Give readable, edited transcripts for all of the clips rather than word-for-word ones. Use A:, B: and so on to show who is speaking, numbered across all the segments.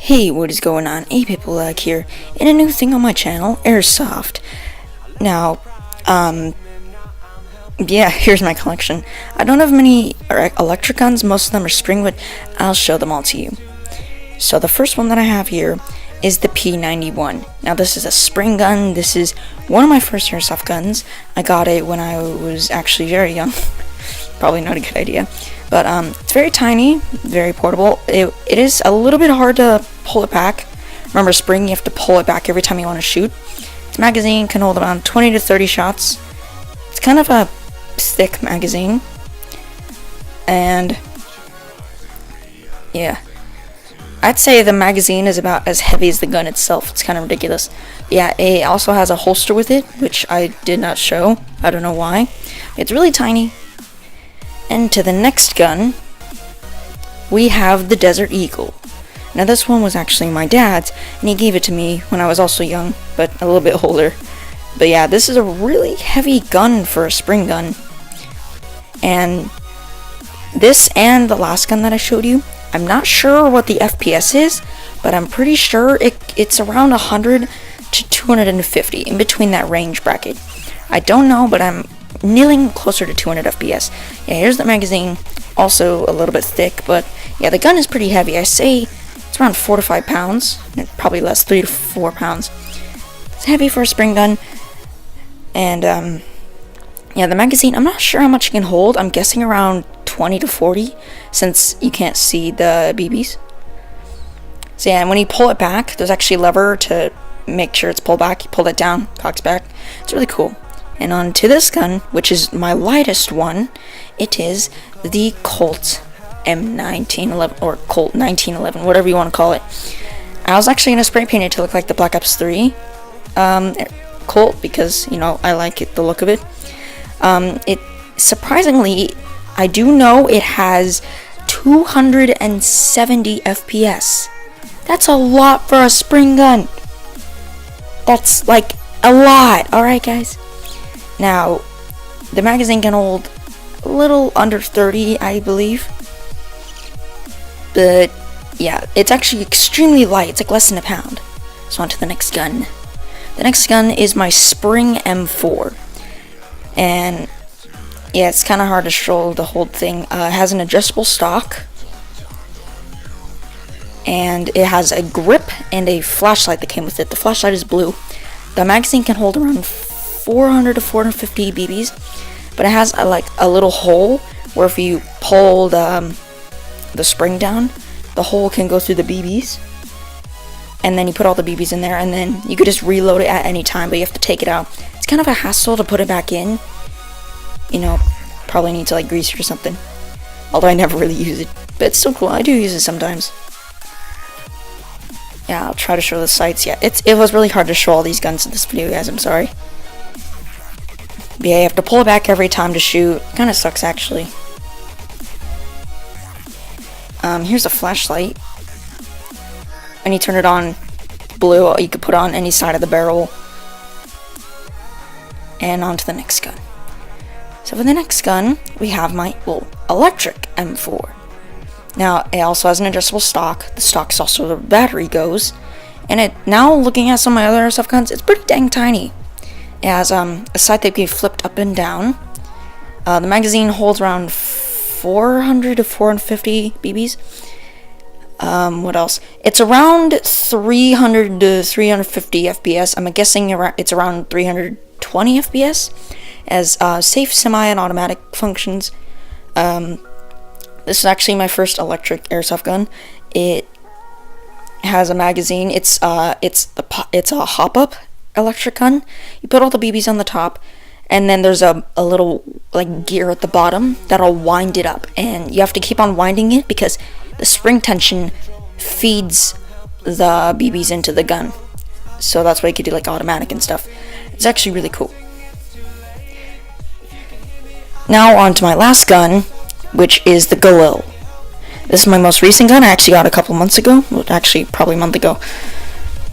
A: Hey, what is going on? Apiplelag here, and a new thing on my channel, airsoft. Now, yeah, here's my collection. I don't have many electric guns, most of them are spring, but I'll show them all to you. So the first one that I have here is the P91. Now this is a spring gun. This is one of my first airsoft guns. I got it when I was actually very young. Probably not a good idea. But it's very tiny, very portable. It is a little bit hard to pull it back. Remember, spring, you have to pull it back every time you want to shoot. Its magazine can hold around 20 to 30 shots. It's kind of a thick magazine. And yeah, I'd say the magazine is about as heavy as the gun itself. It's kind of ridiculous. Yeah, it also has a holster with it, which I did not show. I don't know why. It's really tiny. And to the next gun, we have the Desert Eagle. Now this one was actually my dad's, and he gave it to me when I was also young, but a little bit older. But yeah, this is a really heavy gun for a spring gun. And this and the last gun that I showed you, I'm not sure what the FPS is, but I'm pretty sure it's around 100 to 250, in between that range bracket. I don't know, but I'm kneeling closer to 200 FPS. Yeah, here's the magazine, also a little bit thick, but yeah, the gun is pretty heavy. I say it's around 4 to 5 pounds, probably less, 3 to 4 pounds. It's heavy for a spring gun. And yeah, the magazine, I'm not sure how much it can hold. I'm guessing around 20 to 40, since you can't see the BBs. So yeah, and when you pull it back, there's actually a lever to make sure it's pulled back. You pull that down, cocks back. It's really cool. And on to this gun, which is my lightest one, it is the Colt M1911, or Colt 1911, whatever you want to call it. I was actually going to spray paint it to look like the Black Ops 3 Colt, because, you know, I like it, the look of it. It surprisingly, I do know it has 270 FPS. That's a lot for a spring gun. That's like a lot, alright guys? Now, the magazine can hold a little under 30, I believe. But, yeah, it's actually extremely light. It's like less than a pound. So on to the next gun. The next gun is my Spring M4. And, yeah, it's kind of hard to show the whole thing. It has an adjustable stock. And it has a grip and a flashlight that came with it. The flashlight is blue. The magazine can hold around 400 to 450 BBs, but it has a little hole where if you pull the spring down, the hole can go through the BBs, and then you put all the BBs in there, and then you could just reload it at any time, but you have to take it out. It's kind of a hassle to put it back in. You know, probably need to like grease it or something. Although I never really use it, but it's still cool. I do use it sometimes. Yeah, I'll try to show the sights. Yeah, it was really hard to show all these guns in this video, guys. I'm sorry. But yeah, you have to pull it back every time to shoot. Kind of sucks, actually. Here's a flashlight. When you turn it on blue, you could put on any side of the barrel. And on to the next gun. So for the next gun, we have my electric M4. Now, it also has an adjustable stock. The stock is also where the battery goes. And now looking at some of my other airsoft guns, it's pretty dang tiny. It has a sight that can be flipped up and down. The magazine holds around 400 to 450 BBs. What else? It's around 300 to 350 FPS. I'm guessing it's around 320 FPS. As safe, semi, and automatic functions. This is actually my first electric airsoft gun. It has a magazine. It's a hop-up electric gun. You put all the BBs on the top, and then there's a little like gear at the bottom that'll wind it up, and you have to keep on winding it because the spring tension feeds the BBs into the gun. So that's why you could do like automatic and stuff. It's actually really cool. Now on to my last gun, which is the Galil. This is my most recent gun. I actually got it a couple months ago. Well, actually, probably a month ago.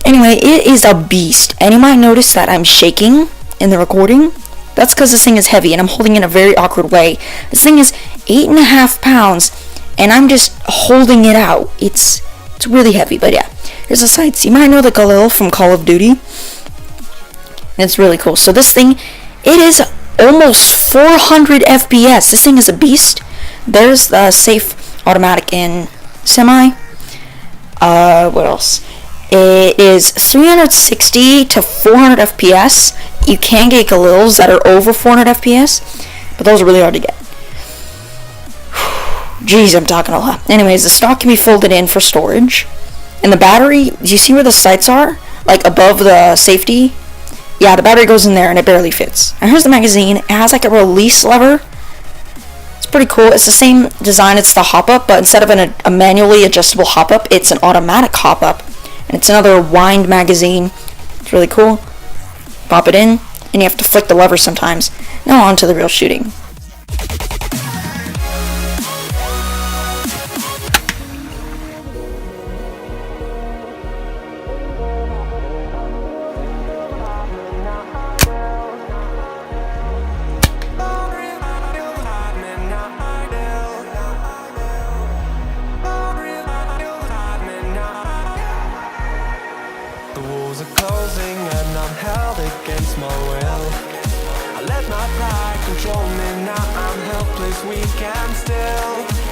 A: Anyway, it is a beast. And you might notice that I'm shaking in the recording. That's because this thing is heavy and I'm holding it in a very awkward way. This thing is 8.5 pounds and I'm just holding it out. It's really heavy, but yeah. Here's the sights. You might know the Galil from Call of Duty. And it's really cool. So this thing, it is almost 400 FPS. This thing is a beast. There's the safe, automatic, and semi. What else? It is 360 to 400 FPS. You can get Galils that are over 400 FPS, but those are really hard to get. Jeez, I'm talking a lot. Anyways, the stock can be folded in for storage. And the battery, do you see where the sights are? Like above the safety? Yeah, the battery goes in there and it barely fits. And here's the magazine. It has like a release lever. It's pretty cool. It's the same design. It's the hop-up, but instead of a manually adjustable hop-up, it's an automatic hop-up. And it's another wind magazine. It's really cool. Pop it in, and you have to flick the lever sometimes. Now on to the real shooting.
B: Closing and I'm held against my will. I let my pride control me, now I'm helpless, weak and still.